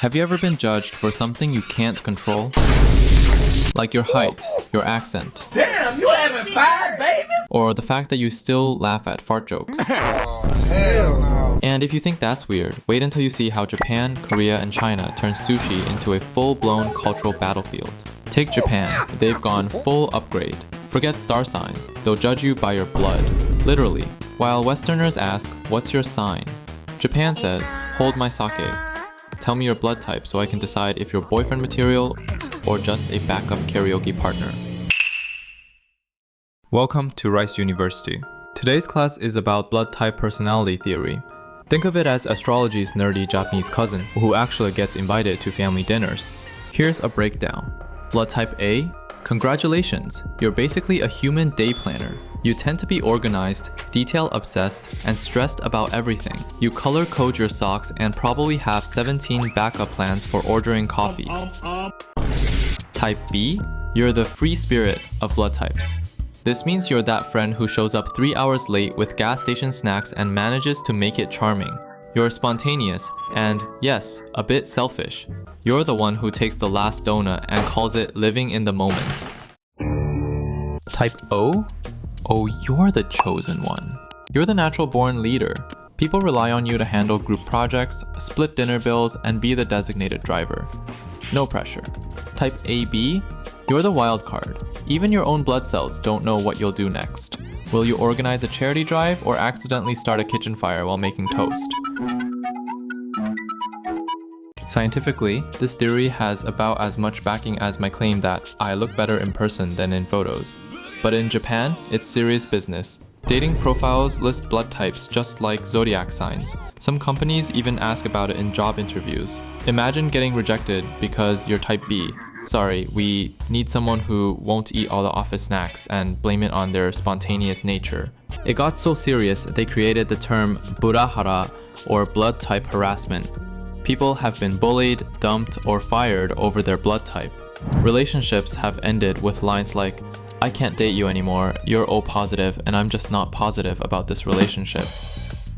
Have you ever been judged for something you can't control? Like your height, your accent. Damn, you having 5 babies? Or the fact that you still laugh at fart jokes. Oh, hell no. And if you think that's weird, wait until you see how Japan, Korea, and China turn sushi into a full-blown cultural battlefield. Take Japan, they've gone full upgrade. Forget star signs, they'll judge you by your blood. Literally. While Westerners ask, what's your sign? Japan says, hold my sake. Tell me your blood type so I can decide if you're boyfriend material or just a backup karaoke partner. Welcome to Rice University. Today's class is about blood type personality theory. Think of it as astrology's nerdy Japanese cousin who actually gets invited to family dinners. Here's a breakdown. Blood type A? Congratulations, you're basically a human day planner. You tend to be organized, detail-obsessed, and stressed about everything. You color code your socks and probably have 17 backup plans for ordering coffee. Type B? You're the free spirit of blood types. This means you're that friend who shows up 3 hours late with gas station snacks and manages to make it charming. You're spontaneous and, yes, a bit selfish. You're the one who takes the last donut and calls it living in the moment. Type O? Oh, you're the chosen one. You're the natural-born leader. People rely on you to handle group projects, split dinner bills, and be the designated driver. No pressure. Type AB? You're the wild card. Even your own blood cells don't know what you'll do next. Will you organize a charity drive or accidentally start a kitchen fire while making toast? Scientifically, this theory has about as much backing as my claim that I look better in person than in photos. But in Japan, it's serious business. Dating profiles list blood types just like zodiac signs. Some companies even ask about it in job interviews. Imagine getting rejected because you're type B. Sorry, we need someone who won't eat all the office snacks and blame it on their spontaneous nature. It got so serious they created the term burahara, or blood type harassment. People have been bullied, dumped, or fired over their blood type. Relationships have ended with lines like, I can't date you anymore, you're O positive, and I'm just not positive about this relationship.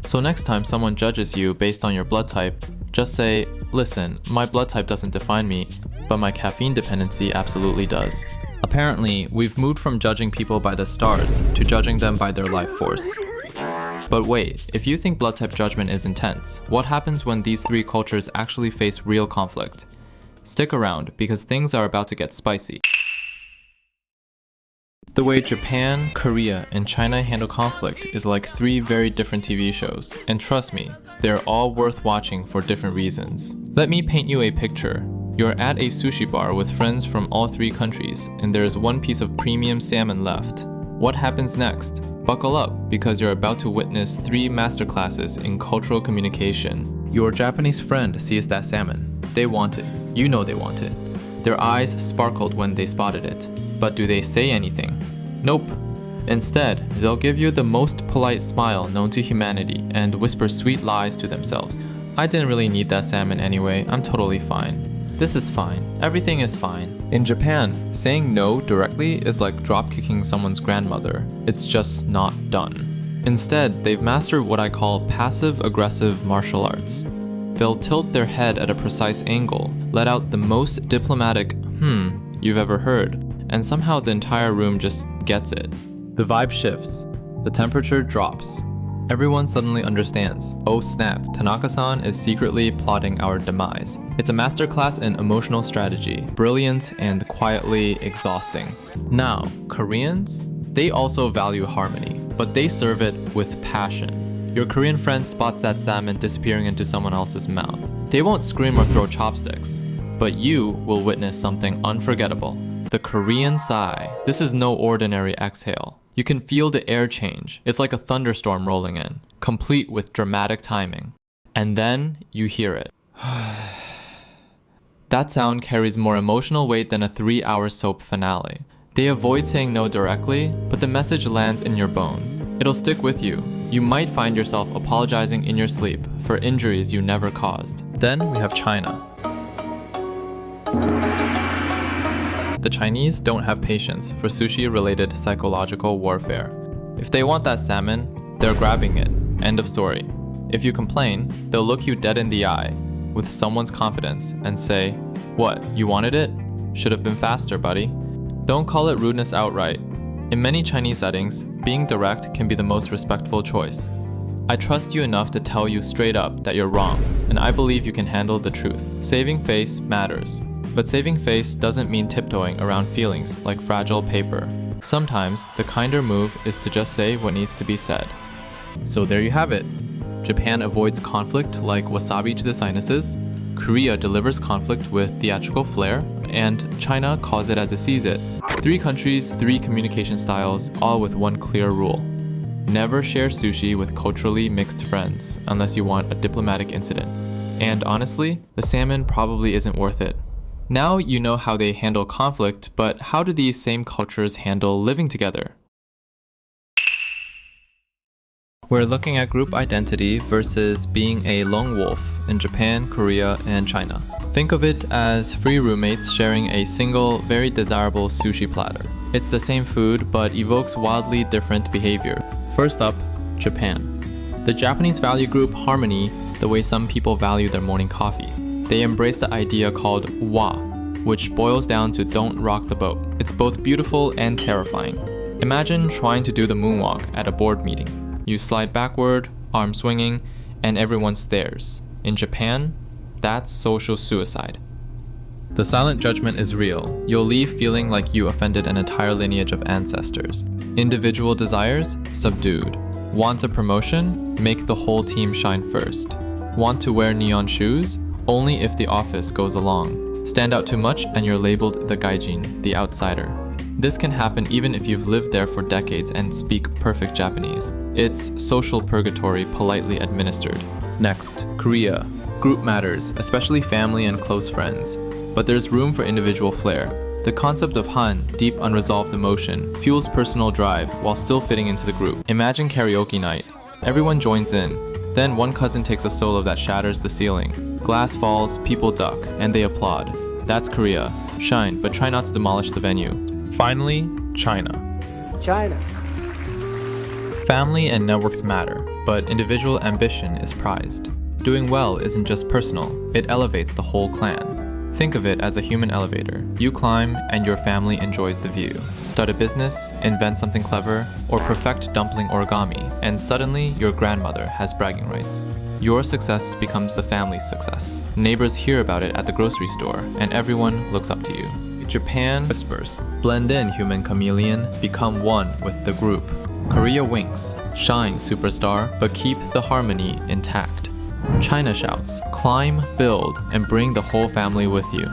So next time someone judges you based on your blood type, just say, listen, my blood type doesn't define me, but my caffeine dependency absolutely does. Apparently, we've moved from judging people by the stars to judging them by their life force. But wait, if you think blood type judgment is intense, what happens when these three cultures actually face real conflict? Stick around, because things are about to get spicy. The way Japan, Korea, and China handle conflict is like 3 very different TV shows, and trust me, they're all worth watching for different reasons. Let me paint you a picture. You're at a sushi bar with friends from all 3 countries, and there's 1 piece of premium salmon left. What happens next? Buckle up, because you're about to witness 3 masterclasses in cultural communication. Your Japanese friend sees that salmon. They want it. You know they want it. Their eyes sparkled when they spotted it. But do they say anything? Nope. Instead, they'll give you the most polite smile known to humanity and whisper sweet lies to themselves. I didn't really need that salmon anyway, I'm totally fine. This is fine. Everything is fine. In Japan, saying no directly is like drop-kicking someone's grandmother. It's just not done. Instead, they've mastered what I call passive-aggressive martial arts. They'll tilt their head at a precise angle, let out the most diplomatic you've ever heard, and somehow the entire room just gets it. The vibe shifts. The temperature drops. Everyone suddenly understands, oh snap, Tanaka-san is secretly plotting our demise. It's a masterclass in emotional strategy, brilliant and quietly exhausting. Now, Koreans? They also value harmony, but they serve it with passion. Your Korean friend spots that salmon disappearing into someone else's mouth. They won't scream or throw chopsticks, but you will witness something unforgettable. The Korean sigh. This is no ordinary exhale. You can feel the air change. It's like a thunderstorm rolling in, complete with dramatic timing. And then you hear it. That sound carries more emotional weight than a 3-hour soap finale. They avoid saying no directly, but the message lands in your bones. It'll stick with you. You might find yourself apologizing in your sleep for injuries you never caused. Then we have China. The Chinese don't have patience for sushi-related psychological warfare. If they want that salmon, they're grabbing it. End of story. If you complain, they'll look you dead in the eye. with someone's confidence and say, "What, you wanted it? Should have been faster, buddy." Don't call it rudeness outright. In many Chinese settings, being direct can be the most respectful choice. I trust you enough to tell you straight up that you're wrong, and I believe you can handle the truth. Saving face matters, but saving face doesn't mean tiptoeing around feelings like fragile paper. Sometimes, the kinder move is to just say what needs to be said. So there you have it. Japan avoids conflict like wasabi to the sinuses, Korea delivers conflict with theatrical flair, and China calls it as it sees it. 3 countries, 3 communication styles, all with one clear rule. Never share sushi with culturally mixed friends unless you want a diplomatic incident. And honestly, the salmon probably isn't worth it. Now you know how they handle conflict, but how do these same cultures handle living together? We're looking at group identity versus being a lone wolf in Japan, Korea, and China. Think of it as 3 roommates sharing a single, very desirable sushi platter. It's the same food, but evokes wildly different behavior. First up, Japan. The Japanese value group harmony the way some people value their morning coffee. They embrace the idea called wa, which boils down to don't rock the boat. It's both beautiful and terrifying. Imagine trying to do the moonwalk at a board meeting. You slide backward, arm swinging, and everyone stares. In Japan, that's social suicide. The silent judgment is real. You'll leave feeling like you offended an entire lineage of ancestors. Individual desires? Subdued. Want a promotion? Make the whole team shine first. Want to wear neon shoes? Only if the office goes along. Stand out too much and you're labeled the gaijin, the outsider. This can happen even if you've lived there for decades and speak perfect Japanese. It's social purgatory politely administered. Next, Korea. Group matters, especially family and close friends. But there's room for individual flair. The concept of han, deep unresolved emotion, fuels personal drive while still fitting into the group. Imagine karaoke night. Everyone joins in. Then one cousin takes a solo that shatters the ceiling. Glass falls, people duck, and they applaud. That's Korea. Shine, but try not to demolish the venue. Finally, China. China. Family and networks matter, but individual ambition is prized. Doing well isn't just personal, it elevates the whole clan. Think of it as a human elevator. You climb and your family enjoys the view. Start a business, invent something clever, or perfect dumpling origami, and suddenly your grandmother has bragging rights. Your success becomes the family's success. Neighbors hear about it at the grocery store, and everyone looks up to you. Japan whispers, blend in human chameleon, become one with the group. Korea winks, shine superstar, but keep the harmony intact. China shouts, climb, build, and bring the whole family with you.